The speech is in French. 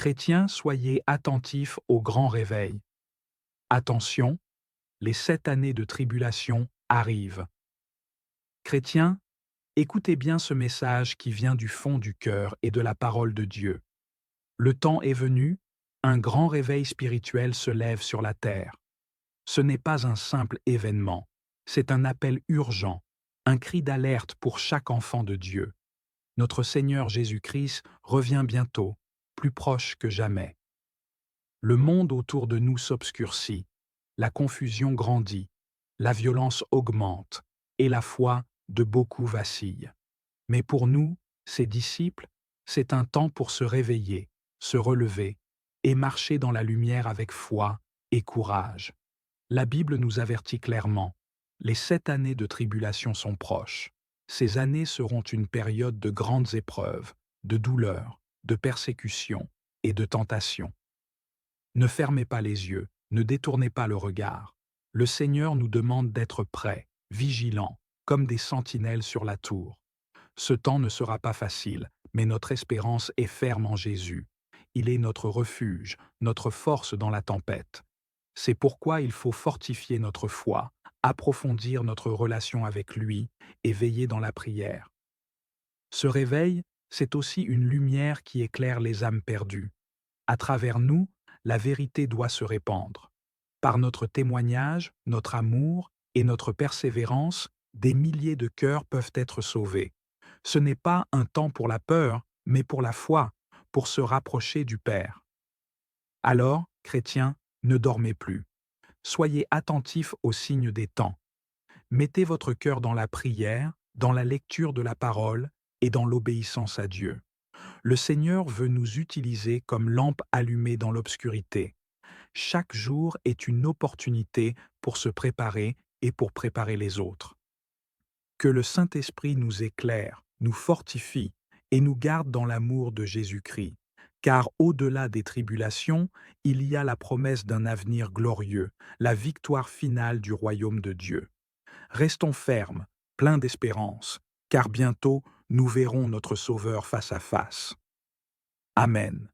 Chrétiens, soyez attentifs au grand réveil. Attention, les 7 années de tribulation arrivent. Chrétiens, écoutez bien ce message qui vient du fond du cœur et de la parole de Dieu. Le temps est venu, un grand réveil spirituel se lève sur la terre. Ce n'est pas un simple événement, c'est un appel urgent, un cri d'alerte pour chaque enfant de Dieu. Notre Seigneur Jésus-Christ revient bientôt, plus proche que jamais. Le monde autour de nous s'obscurcit, la confusion grandit, la violence augmente, et la foi de beaucoup vacille. Mais pour nous, ses disciples, c'est un temps pour se réveiller, se relever et marcher dans la lumière avec foi et courage. La Bible nous avertit clairement, les 7 années de tribulation sont proches. Ces années seront une période de grandes épreuves, de douleurs, de persécutions et de tentations. Ne fermez pas les yeux, ne détournez pas le regard. Le Seigneur nous demande d'être prêts, vigilants, comme des sentinelles sur la tour. Ce temps ne sera pas facile, mais notre espérance est ferme en Jésus. Il est notre refuge, notre force dans la tempête. C'est pourquoi il faut fortifier notre foi, approfondir notre relation avec lui et veiller dans la prière. Ce réveil, c'est aussi une lumière qui éclaire les âmes perdues. À travers nous, la vérité doit se répandre. Par notre témoignage, notre amour et notre persévérance, des milliers de cœurs peuvent être sauvés. Ce n'est pas un temps pour la peur, mais pour la foi, pour se rapprocher du Père. Alors, chrétiens, ne dormez plus. Soyez attentifs aux signes des temps. Mettez votre cœur dans la prière, dans la lecture de la parole et dans l'obéissance à Dieu. Le Seigneur veut nous utiliser comme lampe allumée dans l'obscurité. Chaque jour est une opportunité pour se préparer et pour préparer les autres. Que le Saint-Esprit nous éclaire, nous fortifie et nous garde dans l'amour de Jésus-Christ. Car au-delà des tribulations, il y a la promesse d'un avenir glorieux, la victoire finale du royaume de Dieu. Restons fermes, pleins d'espérance, car bientôt nous verrons notre Sauveur face à face. Amen.